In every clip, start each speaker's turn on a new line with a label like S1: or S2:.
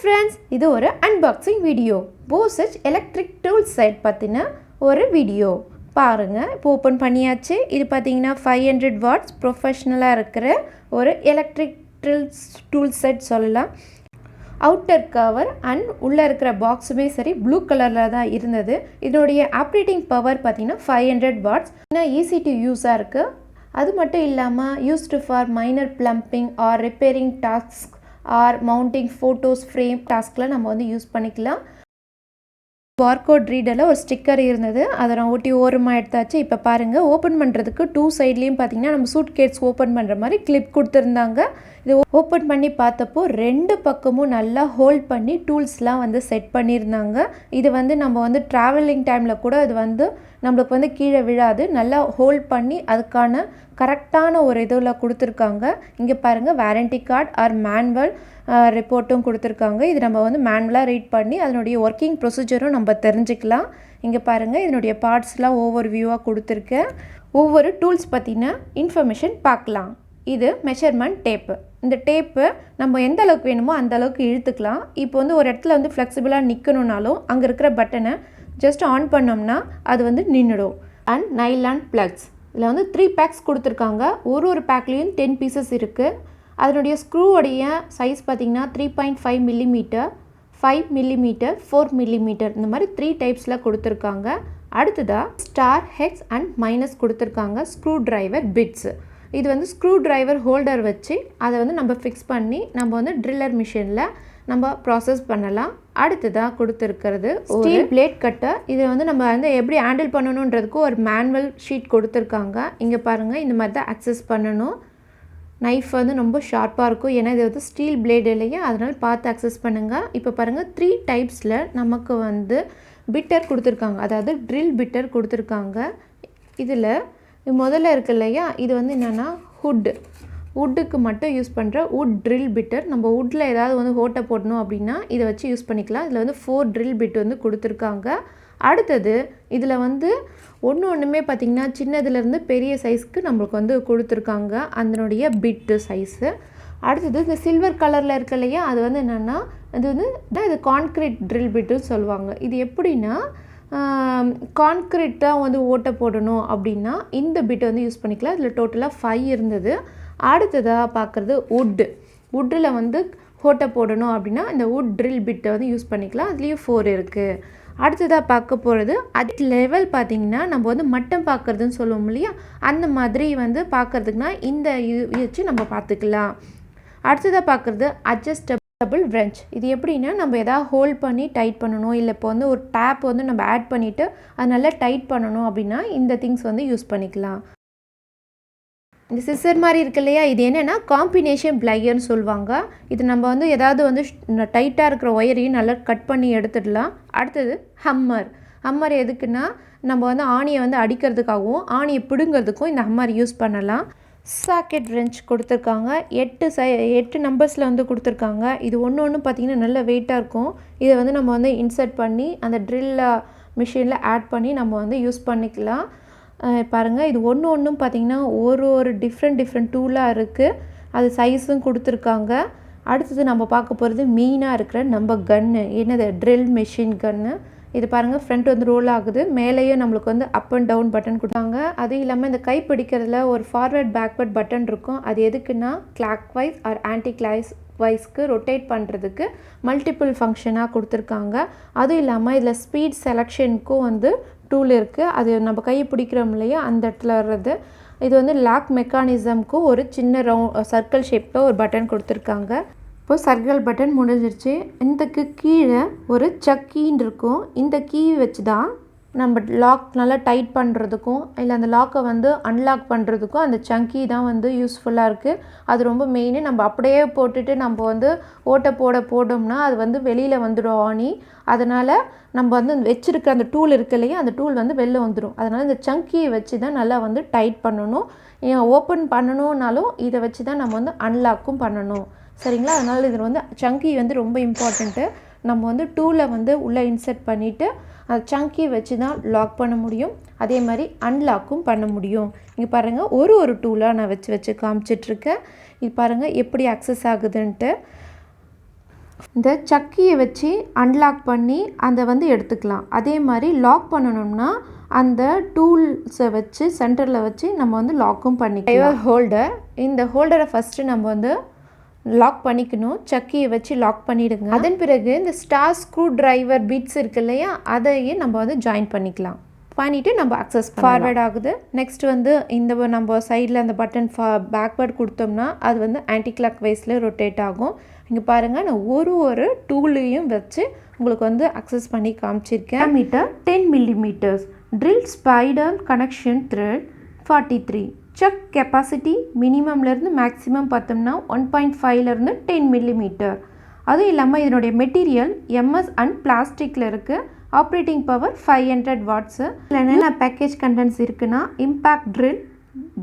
S1: friends, இது ஒரு unboxing video. Bosch electric tool set பத்தின ஒரு வீடியோ பாருங்க. இப்போ ஓபன் பண்ணியாச்சு. இது பாத்தீங்கன்னா 500 watts ப்ரொஃபஷனலா இருக்கிற ஒரு electric tool set சொல்லலாம். அவுட்டர் கவர் அண்ட் உள்ளே இருக்கிற பாக்ஸுமே சரி ப்ளூ கலரில் தான் இருந்தது. இதனுடைய ஆப்ரேட்டிங் பவர் பார்த்தீங்கன்னா 500 watts. ஈஸி டு யூஸாக இருக்குது. அது மட்டும் இல்லாமல் used for minor plumbing or repairing task or mounting photos frame டாஸ்கில் நம்ம வந்து யூஸ் பண்ணிக்கலாம். பார்கோட் ரீடரில் ஒரு ஸ்டிக்கர் இருந்தது, அதை நான் ஒட்டி ஓரமாக எடுத்தாச்சு. இப்போ பாருங்கள், ஓப்பன் பண்ணுறதுக்கு 2 சைட்லேயும் பார்த்தீங்கன்னா நம்ம சூட் கேஸ் ஓப்பன் பண்ணுற மாதிரி கிளிப் கொடுத்துருந்தாங்க. இது ஓப்பன் பண்ணி பார்த்தப்போ 2 பக்கமும் நல்லா ஹோல்ட் பண்ணி டூல்ஸ்லாம் வந்து செட் பண்ணியிருந்தாங்க. இது வந்து நம்ம வந்து ட்ராவலிங் டைமில் கூட இது வந்து நம்மளுக்கு வந்து கீழே விழாது. நல்லா ஹோல்ட் பண்ணி அதுக்கான கரெக்டான ஒரு இதில் கொடுத்துருக்காங்க. இங்கே பாருங்கள், வாரண்டி கார்டு ஆர் மேனுவல் ரிப்போர்ட்டும் கொடுத்துருக்காங்க. இது நம்ம வந்து மேனுவலாக ரீட் பண்ணி அதனுடைய ஒர்க்கிங் ப்ரொசீஜரும் நம்ம தெரிஞ்சுக்கலாம். இங்கே பாருங்கள், இதனுடைய பார்ட்ஸ்லாம் ஒவ்வொரு வியூவாக கொடுத்துருக்கேன். ஒவ்வொரு டூல்ஸ் பற்றின இன்ஃபர்மேஷன் பார்க்கலாம். இது மெஷர்மெண்ட் டேப்பு. இந்த டேப்பு நம்ம எந்த அளவுக்கு வேணுமோ அந்த அளவுக்கு இழுத்துக்கலாம். இப்போ வந்து ஒரு இடத்துல வந்து ஃப்ளெக்சிபிளாக நிற்கணுன்னாலும் அங்கே இருக்கிற பட்டனை ஜஸ்ட் ஆன் பண்ணோம்னா அது வந்து நின்றுடும். அண்ட் நைலான் ப்ளக்ஸ், இதில் வந்து 3 பேக்ஸ் கொடுத்துருக்காங்க. ஒரு பேக்லேயும் 10 பீசஸ் இருக்குது. அதனுடைய ஸ்க்ரூவோடைய சைஸ் பார்த்திங்கன்னா 3.5 மில்லிமீட்டர், 5 மில்லிமீட்டர், 4 மில்லிமீட்டர், இந்த மாதிரி 3 டைப்ஸில் கொடுத்துருக்காங்க. அடுத்ததாக ஸ்டார், ஹெக்ஸ் அண்ட் மைனஸ் கொடுத்துருக்காங்க. ஸ்க்ரூ டிரைவர் பிட்ஸு, இது வந்து ஸ்க்ரூ டிரைவர் ஹோல்டர் வச்சு அதை வந்து நம்ம ஃபிக்ஸ் பண்ணி நம்ம வந்து ட்ரில்லர் மிஷினில் நம்ம ப்ராசஸ் பண்ணலாம். அடுத்ததாக கொடுத்துருக்கிறது ஸ்டீல் பிளேட் கட்டர். இதை வந்து நம்ம வந்து எப்படி ஹேண்டில் பண்ணணுன்றதுக்கு ஒரு மேனுவல் ஷீட் கொடுத்துருக்காங்க. இங்கே பாருங்கள், இந்த மாதிரி தான் அக்சஸ் பண்ணணும். நைஃப் வந்து ரொம்ப ஷார்ப்பாக இருக்கும், ஏன்னா இது வந்து ஸ்டீல் பிளேடு இல்லையா, அதனால் பார்த்து அக்சஸ் பண்ணுங்கள். இப்போ பாருங்கள், 3 டைப்ஸில் நமக்கு வந்து பிட்டர் கொடுத்துருக்காங்க, அதாவது ட்ரில் பிட்டர் கொடுத்துருக்காங்க. இதில் முதல்ல இருக்கு இல்லையா, இது வந்து என்னென்னா வுட்டுக்கு மட்டும் யூஸ் பண்ணுற வுட் ட்ரில் பிட்டர். நம்ம வுட்டில் ஏதாவது வந்து ஓட்டை போடணும் அப்படின்னா இதை வச்சு யூஸ் பண்ணிக்கலாம். இதில் வந்து 4 ட்ரில் பிட் வந்து கொடுத்துருக்காங்க. அடுத்தது இதில் வந்து ஒன்றுமே பார்த்திங்கன்னா சின்னதுலேருந்து பெரிய சைஸ்க்கு நம்மளுக்கு வந்து கொடுத்துருக்காங்க அதனுடைய பிட்டு சைஸு. அடுத்தது இந்த சில்வர் கலரில் இருக்கு இல்லையா, அது வந்து என்னென்னா இது கான்க்ரீட் ட்ரில் பிட்டுன்னு சொல்லுவாங்க. இது எப்படின்னா கான்க்ரீட் தான் வந்து ஓட்டை போடணும் அப்படின்னா இந்த பிட்டை வந்து யூஸ் பண்ணிக்கலாம். இதில் டோட்டலாக 5 இருந்தது. அடுத்ததாக பார்க்குறது வுட்டில் வந்து ஓட்டை போடணும் அப்படின்னா இந்த வுட் ட்ரில் பிட்டை வந்து யூஸ் பண்ணிக்கலாம். அதுலேயும் 4 இருக்குது. அடுத்ததாக பார்க்க போகிறது அது லெவல் பார்த்திங்கன்னா நம்ம வந்து மட்டம் பார்க்குறதுன்னு சொல்லுவோம் இல்லையா, அந்த மாதிரி வந்து பார்க்குறதுக்குனா இந்த இது வச்சு நம்ம பார்த்துக்கலாம். அடுத்ததாக பார்க்குறது அட்ஜஸ்டபிள் wrench. இது எப்படின்னா நம்ம எதாவது ஹோல்ட் பண்ணி டைட் பண்ணணும், இல்லை இப்போ வந்து ஒரு டேப் வந்து நம்ம ஆட் பண்ணிவிட்டு அது நல்லா டைட் பண்ணணும் அப்படின்னா இந்த திங்ஸ் வந்து யூஸ் பண்ணிக்கலாம். இந்த சிசர் மாதிரி இருக்கு இல்லையா, இது என்னென்னா காம்பினேஷன் பிளையர்னு சொல்லுவாங்க. இது நம்ம வந்து ஏதாவது வந்து டைட்டாக இருக்கிற ஒயரையும் நல்லா கட் பண்ணி எடுத்துடலாம். அடுத்தது ஹம்மர் எதுக்குன்னா நம்ம வந்து ஆணியை வந்து அடிக்கிறதுக்காகவும் ஆணியை பிடுங்கிறதுக்கும் இந்த ஹம்மர் யூஸ் பண்ணலாம். சாக்கெட் wrench கொடுத்துருக்காங்க. 8 நம்பர்ஸில் வந்து கொடுத்துருக்காங்க. இது ஒன்று பார்த்திங்கன்னா நல்ல வெயிட்டாக இருக்கும். இதை வந்து நம்ம வந்து இன்சர்ட் பண்ணி அந்த ட்ரில் மிஷினில் ஆட் பண்ணி நம்ம வந்து யூஸ் பண்ணிக்கலாம். பாருங்கள், இது ஒன்றும் பார்த்திங்கன்னா ஒரு டிஃப்ரெண்ட் டூலாக இருக்குது. அது சைஸும் கொடுத்துருக்காங்க. அடுத்தது நம்ம பார்க்க போகிறது மெயினாக இருக்கிற நம்ம கன்று, என்னது ட்ரில் மிஷின் கன்று. இது பாருங்கள், ஃப்ரண்ட் வந்து ரோல் ஆகுது, மேலேயும் நம்மளுக்கு வந்து அப் அண்ட் டவுன் பட்டன் கொடுத்தாங்க. அதுவும் இல்லாமல் இந்த கை பிடிக்கிறதுல ஒரு ஃபார்வர்ட் பேக்வர்ட் பட்டன் இருக்கும். அது எதுக்குன்னா clockwise or anti clock வைஸ்க்கு ரொட்டேட் பண்ணுறதுக்கு மல்டிபிள் ஃபங்க்ஷனாக கொடுத்துருக்காங்க. அதுவும் இல்லாமல் இதில் ஸ்பீட் செலெக்ஷனுக்கும் வந்து டூல் இருக்குது. அது நம்ம கையை பிடிக்கிறோம் இல்லையா, அந்த இடத்துல வர்றது. இது வந்து லாக் மெக்கானிசம்க்கும் ஒரு சின்ன சர்க்கிள் ஷேப்பில் ஒரு பட்டன் கொடுத்துருக்காங்க. இப்போது சர்க்கிள் பட்டன் முடிஞ்சிருச்சு. இதுக்கு கீழே ஒரு சக்கீன்னு இருக்கும். இந்த கீ வச்சு தான் நம்ம லாக் நல்லா டைட் பண்ணுறதுக்கும் இல்லை அந்த லாக்கை வந்து அன்லாக் பண்ணுறதுக்கும் அந்த சங்கி தான் வந்து யூஸ்ஃபுல்லாக இருக்குது. அது ரொம்ப மெயினு. நம்ம அப்படியே போட்டுட்டு நம்ம வந்து ஓட்டை போட்டோம்னா அது வந்து வெளியில் வந்துடும் ஆணி. அதனால் நம்ம வந்து வச்சுருக்க அந்த டூல் இருக்கு இல்லையா, அந்த டூல் வந்து வெளில வந்துடும். அதனால் இந்த சங்கியை வச்சு தான் நல்லா வந்து டைட் பண்ணணும். ஓப்பன் பண்ணணுன்னாலும் இதை வச்சு தான் நம்ம வந்து அன்லாக்கும் பண்ணணும், சரிங்களா? அதனால் இதில் வந்து சங்கி வந்து ரொம்ப இம்பார்ட்டண்ட்டு. நம்ம வந்து டூலை வந்து உள்ளே இன்சர்ட் பண்ணிவிட்டு அந்த சங்கி வச்சு தான் லாக் பண்ண முடியும், அதே மாதிரி அன்லாக்கும் பண்ண முடியும். இங்கே பாருங்கள், ஒரு டூலாக நான் வச்சு காமிச்சிட்ருக்கேன். இது பாருங்கள் எப்படி அக்சஸ் ஆகுதுன்ட்டு. இந்த சக்கியை வச்சு அன்லாக் பண்ணி அதை வந்து எடுத்துக்கலாம். அதே மாதிரி லாக் பண்ணணும்னா அந்த டூல்ஸை வச்சு சென்டரில் வச்சு நம்ம வந்து லாக்கும் பண்ணிக்கலாம். ஹோல்டர், இந்த ஹோல்டரை ஃபஸ்ட்டு நம்ம வந்து லாக் பண்ணிக்கணும். சக்கியை வச்சு லாக் பண்ணிவிடுங்க. அதன் பிறகு இந்த ஸ்டார் ஸ்க்ரூ டிரைவர் பிட்ஸ் இருக்கு இல்லையா, அதையே நம்ம வந்து ஜாயின் பண்ணிக்கலாம். பண்ணிவிட்டு நம்ம அக்சஸ் ஃபார்வேர்ட் ஆகுது. நெக்ஸ்ட் வந்து இந்த நம்ம சைடில் அந்த பட்டன் பேக்வேர்ட் கொடுத்தோம்னா அது வந்து ஆன்டி கிளாக் வைஸில் ரொட்டேட் ஆகும். இங்கே பாருங்கள், நான் ஒரு டூலையும் வச்சு உங்களுக்கு வந்து அக்சஸ் பண்ணி காமிச்சிருக்கேன். Meter 10 millimeters, drill spider connection thread 43, check capacity மினிமம்லேருந்து மேக்ஸிமம் பார்த்தோம்னா 1.5லேருந்து 10 millimeter. அதுவும் இல்லாமல் இதனுடைய மெட்டீரியல் எம்எஸ் அண்ட் பிளாஸ்டிக்கில் இருக்குது. Operating power 500 watts. இதில் என்னென்ன பேக்கேஜ் கண்டென்ட்ஸ் இருக்குன்னா impact drill,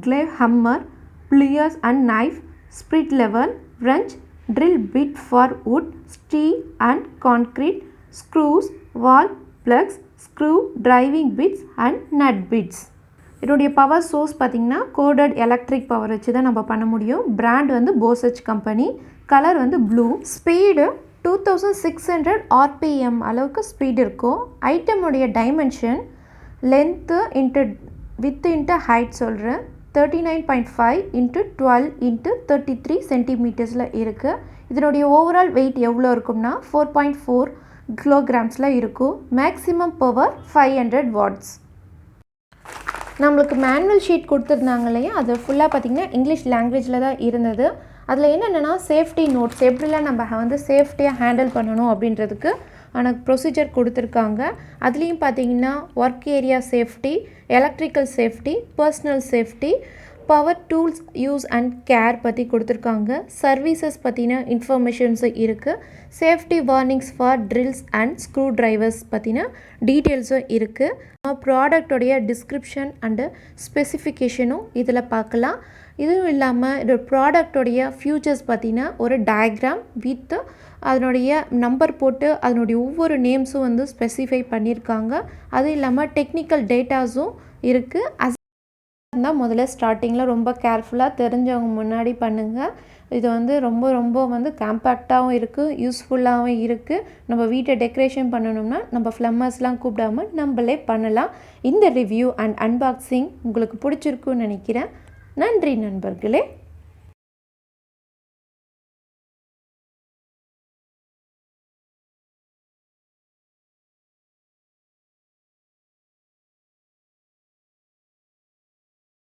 S1: claw hammer, pliers and knife, spirit level, wrench, drill bit for wood, steel and concrete, screws, wall plugs, screw driving bits and nut bits. இதோடைய power source பார்த்திங்கன்னா coded electric power வச்சு தான் நம்ம பண்ண முடியும். Brand வந்து போசச் company. Colour வந்து blue. Speed 2600 RPM அளவுக்கு ஸ்பீடு இருக்கும். ஐட்டமுடைய dimension length into with into height சொல்கிறேன். 39.5 × 12 × 33 சென்டிமீட்டர்ஸில் இருக்குது. இதனுடைய ஓவரால் வெயிட் எவ்வளோ இருக்கும்னா 4.4 kilograms இருக்கும். Maximum power 500 watts. நம்மளுக்கு மேனுவல் ஷீட் கொடுத்துருந்தாங்க இல்லையா, அது ஃபுல்லாக பார்த்திங்கன்னா இங்கிலீஷ் லாங்குவேஜில் தான் இருந்தது. அதில் என்னென்னா சேஃப்டி நோட்ஸ், எப்படிலாம் நம்ம வந்து சேஃப்டியாக ஹேண்டில் பண்ணணும் அப்படின்றதுக்கு எனக்கு ப்ரொசீஜர் கொடுத்துருக்காங்க. அதுலேயும் பார்த்தீங்கன்னா work area safety, electrical safety, personal safety, power tools use and care பற்றி கொடுத்துருக்காங்க. சர்வீசஸ் பற்றின இன்ஃபர்மேஷன்ஸும் இருக்குது. Safety warnings for drills and screw drivers பற்றின டீட்டெயில்ஸும் இருக்குது. ப்ராடக்டோடைய டிஸ்கிரிப்ஷன் அண்டு ஸ்பெசிஃபிகேஷனும் இதில் பார்க்கலாம். இதுவும் இல்லாமல் இந்த ப்ராடக்டோடைய ஃபியூச்சர்ஸ் பார்த்தீங்கன்னா ஒரு டயக்ராம் வித் அதனுடைய நம்பர் போட்டு அதனுடைய ஒவ்வொரு நேம்ஸும் வந்து ஸ்பெசிஃபை பண்ணியிருக்காங்க. அதுவும் இல்லாமல் டெக்னிக்கல் டேட்டாஸும் இருக்குது. தான் முதல்ல ஸ்டார்டிங்கில் ரொம்ப கேர்ஃபுல்லாக தெரிஞ்சவங்க முன்னாடி பண்ணுங்கள். இது வந்து ரொம்ப வந்து காம்பேக்டாகவும் இருக்குது, யூஸ்ஃபுல்லாகவும் இருக்குது. நம்ம வீட்டை டெக்கரேஷன் பண்ணணும்னா நம்ம ஃப்ளம்மர்ஸ்லாம் கூப்பிடாமல் நம்மளே பண்ணலாம். இந்த ரிவ்யூ அண்ட் அன்பாக்சிங் உங்களுக்கு பிடிச்சிருக்குன்னு நினைக்கிறேன். நன்றி நண்பர்களே.